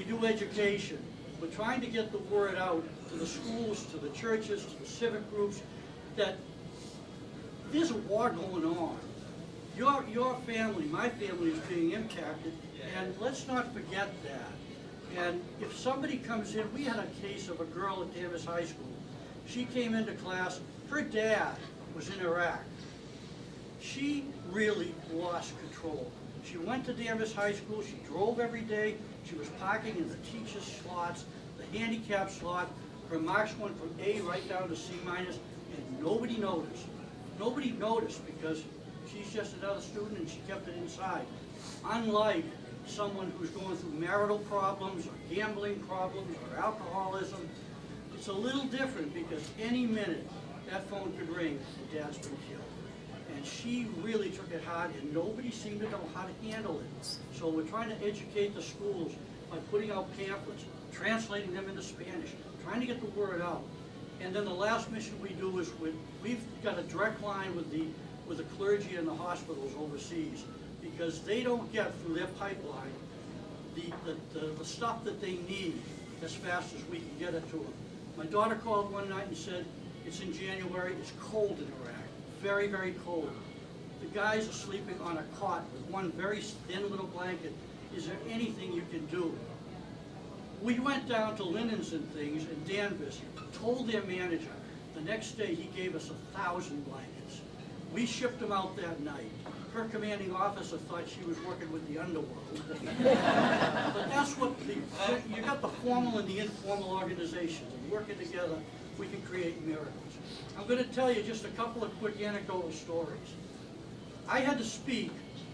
do education. We're trying to get the word out to the schools, to the churches, to the civic groups, that there's a war going on. Your family, my family is being impacted, and let's not forget that. And if somebody comes in, we had a case of a girl at Danvers High School. She came into class, her dad was in Iraq. She really lost control. She went to Danvers High School, she drove every day, she was parking in the teacher's slots, the handicap slot. Her marks went from A right down to C minus, and nobody noticed. Nobody noticed because she's just another student and she kept it inside. Unlike someone who's going through marital problems or gambling problems or alcoholism, it's a little different because any minute that phone could ring and dad's been killed. And she really took it hard, and nobody seemed to know how to handle it. So we're trying to educate the schools by putting out pamphlets, translating them into Spanish, trying to get the word out. And then the last mission we do is we've got a direct line with the clergy and the hospitals overseas, because they don't get through their pipeline the stuff that they need as fast as we can get it to them. My daughter called one night and said, it's in January, it's cold in Iraq. Very, very cold. The guys are sleeping on a cot with one very thin little blanket. Is there anything you can do? We went down to Linens and Things in Danvers, told their manager. The next day he gave us 1,000 blankets. We shipped them out that night. Her commanding officer thought she was working with the underworld. But that's what you got, the formal and the informal organizations, and working together we can create miracles. I'm going to tell you just a couple of quick anecdotal stories. I had to speak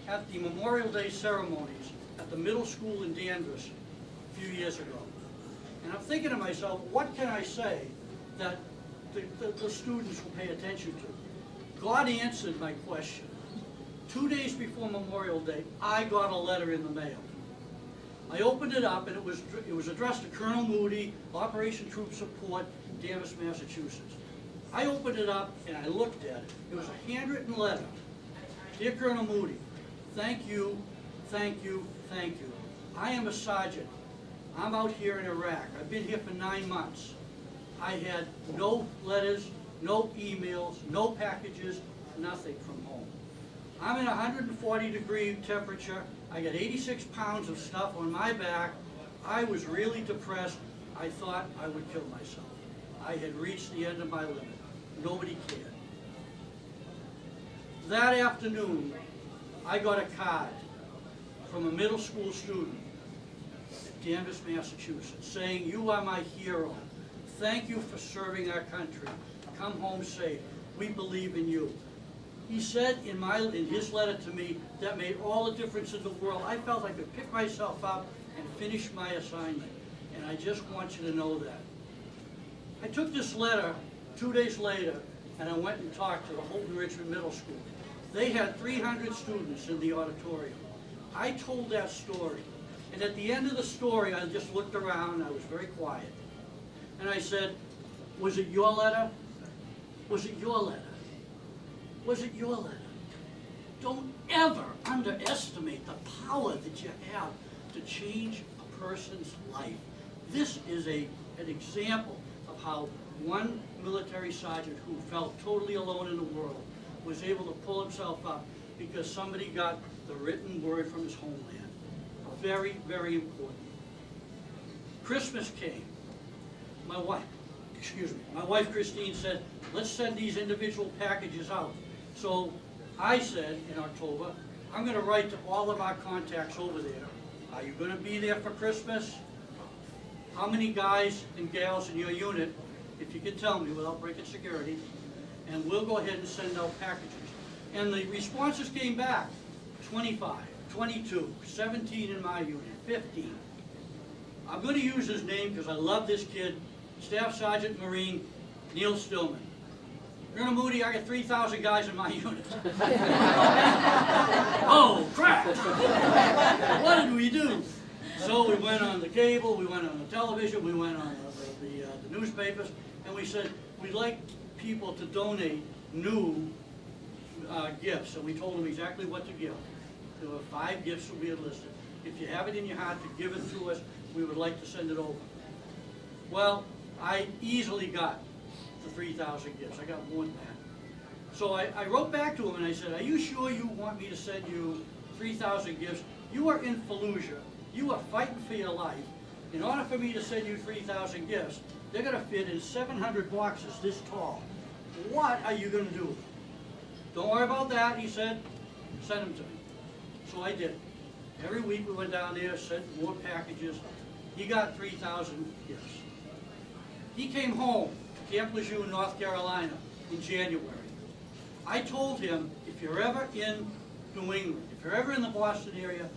at the Memorial Day ceremonies at the middle school in Danvers a few years ago. And I'm thinking to myself, what can I say that the students will pay attention to? God answered my question. 2 days before Memorial Day, I got a letter in the mail. I opened it up, and it was addressed to Colonel Moody, Operation Troop Support, Danvers, Massachusetts. I opened it up and I looked at it. It was a handwritten letter. Dear Colonel Moody, thank you, thank you, thank you. I am a sergeant. I'm out here in Iraq. I've been here for 9 months. I had no letters, no emails, no packages, nothing from home. I'm in 140-degree temperature. I got 86 pounds of stuff on my back. I was really depressed. I thought I would kill myself. I had reached the end of my limit. Nobody cared. That afternoon, I got a card from a middle school student at Danvers, Massachusetts, saying, "You are my hero. Thank you for serving our country. Come home safe. We believe in you." He said in his letter to me, that made all the difference in the world. I felt I could pick myself up and finish my assignment. And I just want you to know that. I took this letter 2 days later, and I went and talked to the Houghton Richmond Middle School. They had 300 students in the auditorium. I told that story. And at the end of the story, I just looked around, and I was very quiet. And I said, "Was it your letter? Was it your letter? Was it your letter?" Don't ever underestimate the power that you have to change a person's life. This is an example of how one military sergeant who felt totally alone in the world was able to pull himself up because somebody got the written word from his homeland. Very, very important. Christmas came. My wife Christine said, "Let's send these individual packages out." So I said in October, I'm going to write to all of our contacts over there. Are you going to be there for Christmas? How many guys and gals in your unit, if you can tell me without breaking security, and we'll go ahead and send out packages. And the responses came back, 25, 22, 17 in my unit, 15. I'm going to use his name because I love this kid, Staff Sergeant Marine Neil Stillman. Colonel Moody, I got 3,000 guys in my unit. Oh, crap! What did we do? So we went on the cable, we went on the television, we went on the newspapers, and we said, we'd like people to donate new gifts. And we told them exactly what to give. There were 5 gifts that we had listed. if you have it in your heart to give it to us, we would like to send it over. Well, I easily got the 3,000 gifts. I got more than that. So I wrote back to him and I said, are you sure you want me to send you 3,000 gifts? You are in Fallujah. You are fighting for your life. In order for me to send you 3,000 gifts, they're going to fit in 700 boxes this tall. What are you going to do? Don't worry about that, he said. Send them to me. So I did. Every week we went down there, sent more packages. He got 3,000 gifts. He came home to Camp Lejeune, North Carolina in January. I told him, if you're ever in New England, if you're ever in the Boston area,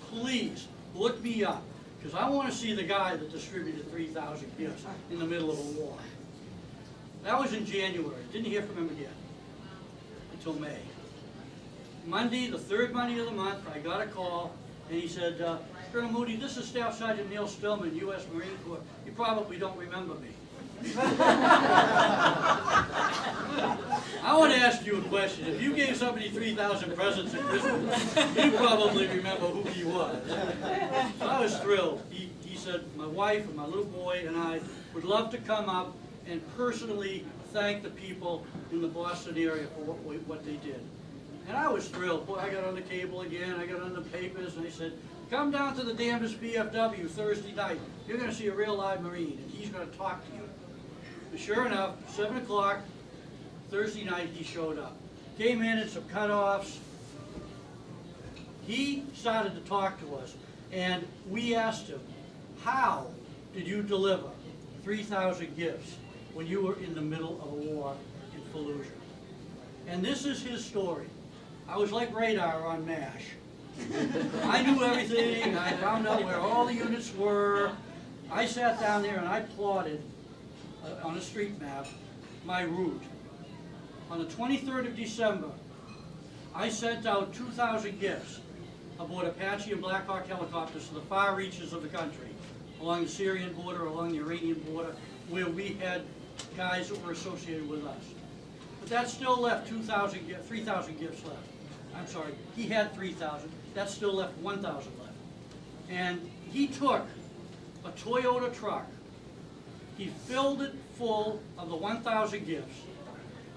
please look me up, because I want to see the guy that distributed 3,000 gifts in the middle of a war. That was in January. Didn't hear from him again until May. Monday, the third Monday of the month, I got a call, and he said, Colonel Moody, this is Staff Sergeant Neil Stillman, U.S. Marine Corps. You probably don't remember me. I want to ask you a question. If you gave somebody 3,000 presents at Christmas, you probably remember who he was. So I was thrilled. He said, my wife and my little boy and I would love to come up and personally thank the people in the Boston area for what they did. And I was thrilled. Boy, I got on the cable again, I got on the papers, and they said, come down to the Danvers BFW Thursday night. You're going to see a real live Marine, and he's going to talk to you. But sure enough, 7 o'clock, Thursday night, he showed up. Came in at some cutoffs. He started to talk to us, and we asked him, how did you deliver 3,000 gifts when you were in the middle of a war in Fallujah? And this is his story. I was like radar on MASH. I knew everything. I found out where all the units were. I sat down there and I plotted on a street map my route. On the 23rd of December, I sent out 2,000 gifts aboard Apache and Black Hawk helicopters to the far reaches of the country, along the Syrian border, along the Iranian border, where we had guys that were associated with us. But that still left 3,000 gifts left. I'm sorry, he had 3,000. That still left 1,000 left. And he took a Toyota truck. He filled it full of the 1,000 gifts.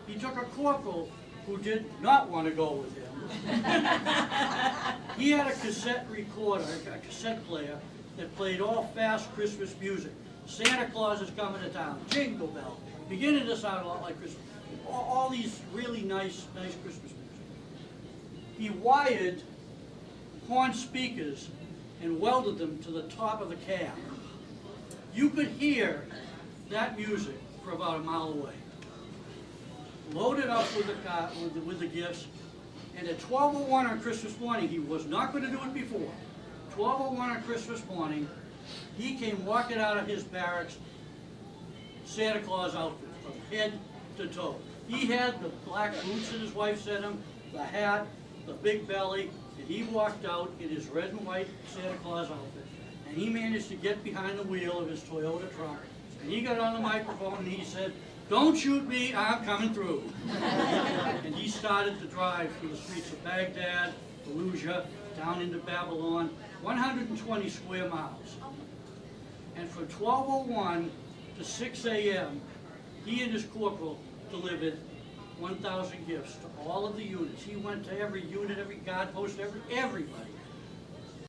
He took a corporal who did not want to go with him. He had a cassette recorder, a cassette player, that played all fast Christmas music. Santa Claus is coming to town, Jingle Bell, beginning to sound a lot like Christmas. All these really nice Christmas music. He wired horn speakers and welded them to the top of the cab. You could hear that music for about a mile away. Loaded up with the car, with the gifts, and at 12:01 on Christmas morning, he was not going to do it before. 12:01 on Christmas morning, he came walking out of his barracks, Santa Claus outfit, from head to toe. He had the black boots that his wife sent him, the hat, the big belly, and he walked out in his red and white Santa Claus outfit. And he managed to get behind the wheel of his Toyota truck. And he got on the microphone and he said, "Don't shoot me, I'm coming through." And he started to drive through the streets of Baghdad, Fallujah, down into Babylon, 120 square miles. And from 12:01 to 6 a.m., he and his corporal delivered 1,000 gifts to all of the units. He went to every unit, every guard post, everybody.